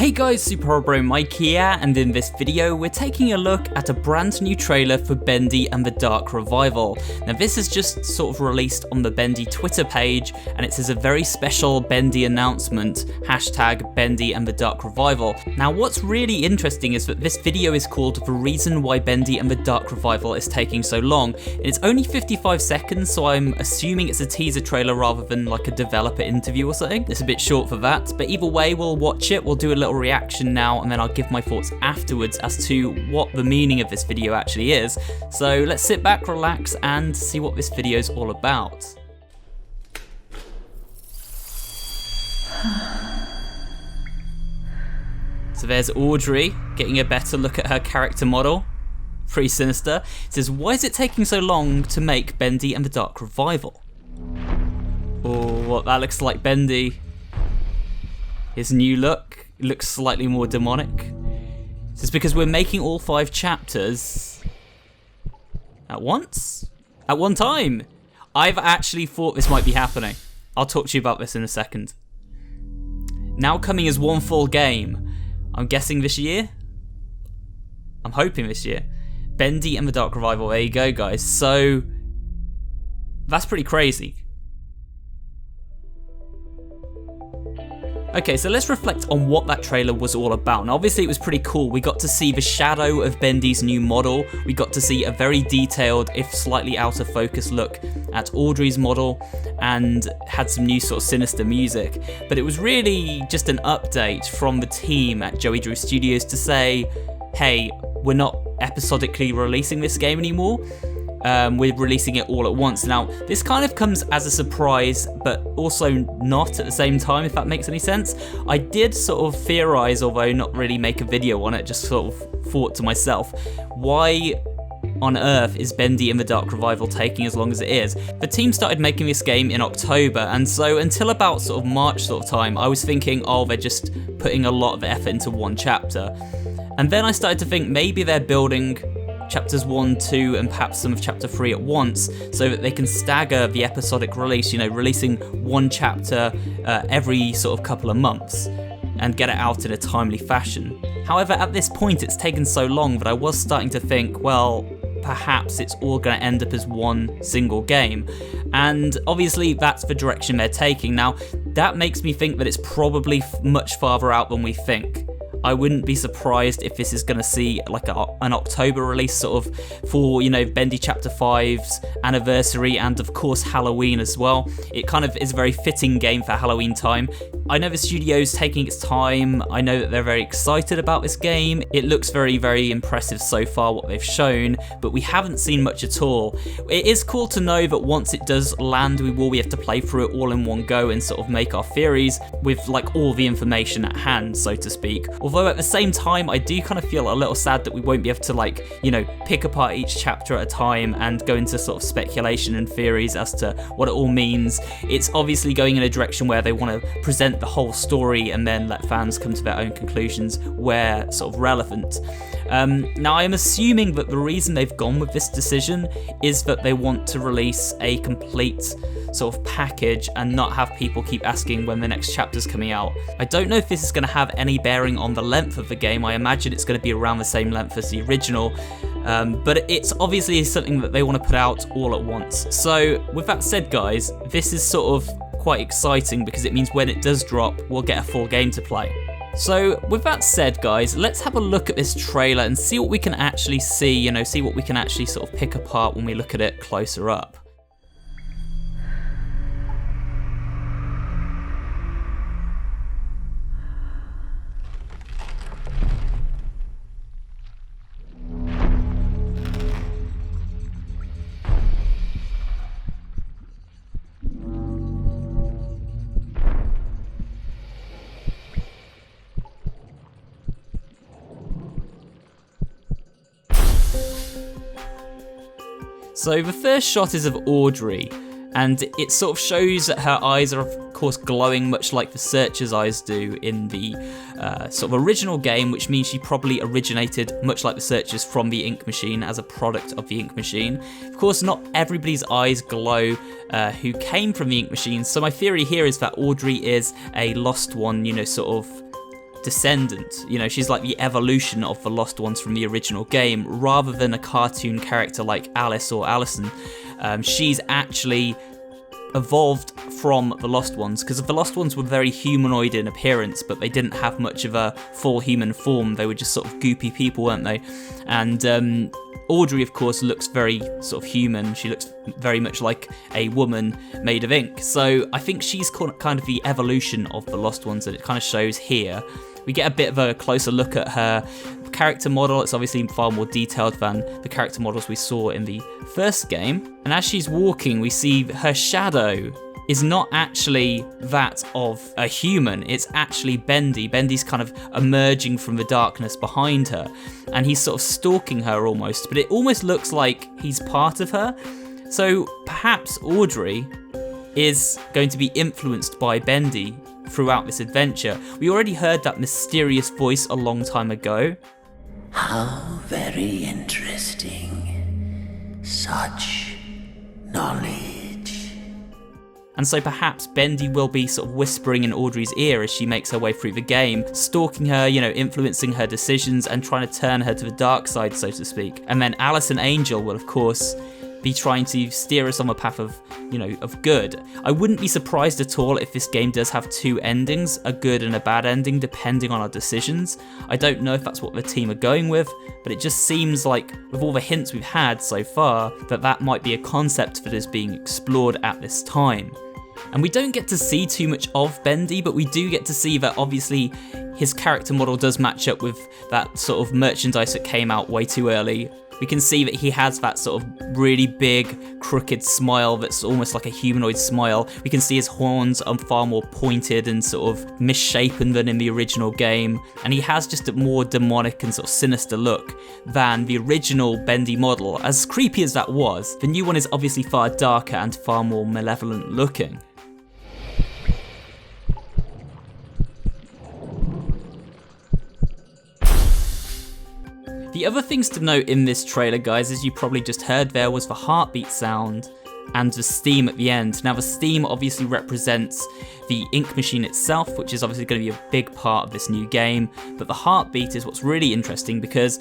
Hey guys, SuperHorrorBro Mike here, and in this video we're taking a look at a brand new trailer for Bendy and the Dark Revival. Now this is just sort of released on the Bendy Twitter page, and it says a very special Bendy announcement, hashtag Bendy and the Dark Revival. Now what's really interesting is that this video is called The Reason Why Bendy and the Dark Revival is Taking So Long, and it's only 55 seconds, so I'm assuming it's a teaser trailer rather than like a developer interview or something. It's a bit short for that, but either way we'll watch it, we'll do a little reaction now, and then I'll give my thoughts afterwards as to what the meaning of this video actually is. So let's sit back, relax, and see what this video is all about. So there's Audrey getting a better look at her character model. Pretty sinister. It says, why is it taking so long to make Bendy and the Dark Revival? Oh, what that looks like Bendy. His new look. Looks slightly more demonic. It's because we're making all 5 chapters at once? At one time? I've actually thought this might be happening. I'll talk to you about this in a second. Now coming as one full game. I'm guessing this year? I'm hoping this year. Bendy and the Dark Revival, there you go guys. So, that's pretty crazy. Okay, so let's reflect on what that trailer was all about. Now obviously it was pretty cool. We got to see the shadow of Bendy's new model. We got to see a very detailed, if slightly out of focus look at Audrey's model, and had some new sort of sinister music. But it was really just an update from the team at Joey Drew Studios to say, hey, we're not episodically releasing this game anymore. We're releasing it all at once. Now, this kind of comes as a surprise, but also not at the same time, if that makes any sense. I did sort of theorize, although not really make a video on it, just sort of thought to myself, why on earth is Bendy and the Dark Revival taking as long as it is? The team started making this game in October, and so until about sort of March sort of time, I was thinking, oh, they're just putting a lot of effort into one chapter. And then I started to think maybe they're building chapters 1, 2, and perhaps some of chapter 3 at once, so that they can stagger the episodic release, you know, releasing one chapter every sort of couple of months and get it out in a timely fashion. However, at this point it's taken so long that I was starting to think, well, perhaps it's all going to end up as one single game. And obviously that's the direction they're taking. Now, that makes me think that it's probably much farther out than we think. I wouldn't be surprised if this is going to see like an October release sort of for, you know, Bendy Chapter 5's anniversary, and of course Halloween as well. It kind of is a very fitting game for Halloween time. I know the studio's taking its time. I know that they're very excited about this game. It looks very, very impressive so far, what they've shown, but we haven't seen much at all. It is cool to know that once it does land, we will be able to play through it all in one go and sort of make our theories with like all the information at hand, so to speak. Although at the same time, I do kind of feel a little sad that we won't be able to, like, you know, pick apart each chapter at a time and go into sort of speculation and theories as to what it all means. It's obviously going in a direction where they want to present the whole story and then let fans come to their own conclusions where sort of relevant. Now I'm assuming that the reason they've gone with this decision is that they want to release a complete sort of package and not have people keep asking when the next chapter's coming out. I don't know if this is going to have any bearing on the length of the game. I imagine it's going to be around the same length as the original, but it's obviously something that they want to put out all at once. So with that said guys, this is sort of quite exciting because it means when it does drop, we'll get a full game to play. So with that said guys, let's have a look at this trailer and see what we can actually see, you know, see what we can actually sort of pick apart when we look at it closer up. So the first shot is of Audrey, and it sort of shows that her eyes are of course glowing much like the Searcher's eyes do in the sort of original game, which means she probably originated much like the Searcher's from the ink machine as a product of the ink machine. Of course, not everybody's eyes glow who came from the ink machine, so my theory here is that Audrey is a lost one, you know, sort of descendant. You know, she's like the evolution of the Lost Ones from the original game, rather than a cartoon character like Alice or Allison. She's actually evolved from the Lost Ones, because the Lost Ones were very humanoid in appearance, but they didn't have much of a full human form. They were just sort of goopy people, weren't they? And Audrey, of course, looks very sort of human. She looks very much like a woman made of ink. So I think she's kind of the evolution of the Lost Ones, and it kind of shows here. We get a bit of a closer look at her character model. It's obviously far more detailed than the character models we saw in the first game. And as she's walking, we see her shadow is not actually that of a human, it's actually Bendy. Bendy's kind of emerging from the darkness behind her, and he's sort of stalking her almost, but it almost looks like he's part of her. So perhaps Audrey is going to be influenced by Bendy throughout this adventure. We already heard that mysterious voice a long time ago. How very interesting. Such knowledge. And so perhaps Bendy will be sort of whispering in Audrey's ear as she makes her way through the game, stalking her, you know, influencing her decisions and trying to turn her to the dark side, so to speak. And then Alice and Angel will, of course, be trying to steer us on the path of, you know, of good. I wouldn't be surprised at all if this game does have two endings, a good and a bad ending, depending on our decisions. I don't know if that's what the team are going with, but it just seems like, with all the hints we've had so far, that might be a concept that is being explored at this time. And we don't get to see too much of Bendy, but we do get to see that obviously his character model does match up with that sort of merchandise that came out way too early. We can see that he has that sort of really big, crooked smile that's almost like a humanoid smile. We can see his horns are far more pointed and sort of misshapen than in the original game. And he has just a more demonic and sort of sinister look than the original Bendy model. As creepy as that was, the new one is obviously far darker and far more malevolent looking. The other things to note in this trailer, guys, as you probably just heard there, was the heartbeat sound and the steam at the end. Now, the steam obviously represents the ink machine itself, which is obviously going to be a big part of this new game, but the heartbeat is what's really interesting because,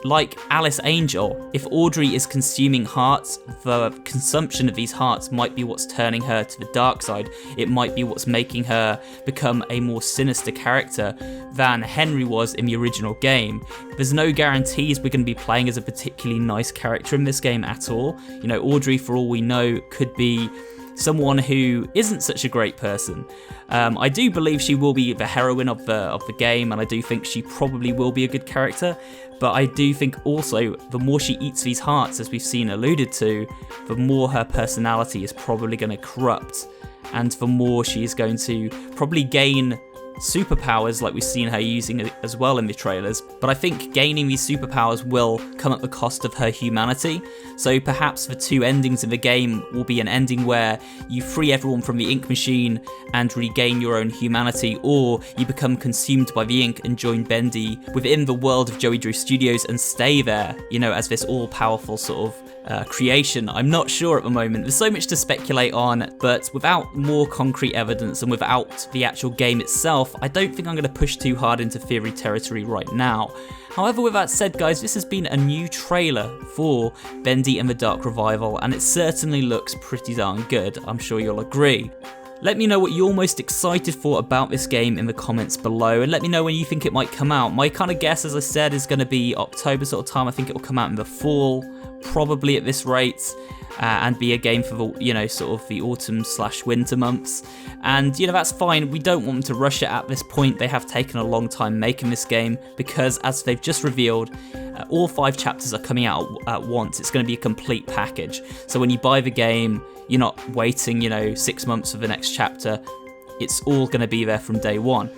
like Alice Angel, if Audrey is consuming hearts, the consumption of these hearts might be what's turning her to the dark side. It might be what's making her become a more sinister character than Henry was in the original game. There's no guarantees we're going to be playing as a particularly nice character in this game at all. You know, Audrey, for all we know, could be someone who isn't such a great person. I do believe she will be the heroine of the game, and I do think she probably will be a good character, but I do think also the more she eats these hearts, as we've seen alluded to, the more her personality is probably going to corrupt, and the more she is going to probably gain superpowers like we've seen her using as well in the trailers. But I think gaining these superpowers will come at the cost of her humanity. So perhaps the two endings in the game will be an ending where you free everyone from the ink machine and regain your own humanity, or you become consumed by the ink and join Bendy within the world of Joey Drew Studios and stay there, you know, as this all-powerful sort of creation. I'm not sure at the moment. There's so much to speculate on, but without more concrete evidence and without the actual game itself, I don't think I'm going to push too hard into theory territory right now. However, with that said, guys, this has been a new trailer for Bendy and the Dark Revival, and it certainly looks pretty darn good. I'm sure you'll agree. Let me know what you're most excited for about this game in the comments below, and let me know when you think it might come out. My kind of guess, as I said, is going to be October sort of time. I think it will come out in the fall, probably at this rate, and be a game for the, you know, sort of the autumn/winter months. And, you know, that's fine. We don't want them to rush it at this point. They have taken a long time making this game because, as they've just revealed, all 5 chapters are coming out at once. It's going to be a complete package. So when you buy the game, you're not waiting, you know, 6 months for the next chapter. It's all going to be there from day one.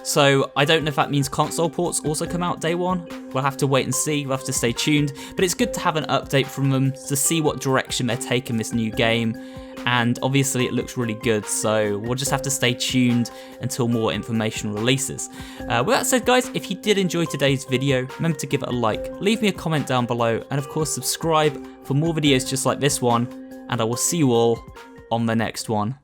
So I don't know if that means console ports also come out day one. We'll have to wait and see. We'll have to stay tuned. But it's good to have an update from them to see what direction they're taking this new game. And obviously it looks really good, so we'll just have to stay tuned until more information releases. With that said, guys, if you did enjoy today's video, remember to give it a like, leave me a comment down below, and of course subscribe for more videos just like this one, and I will see you all on the next one.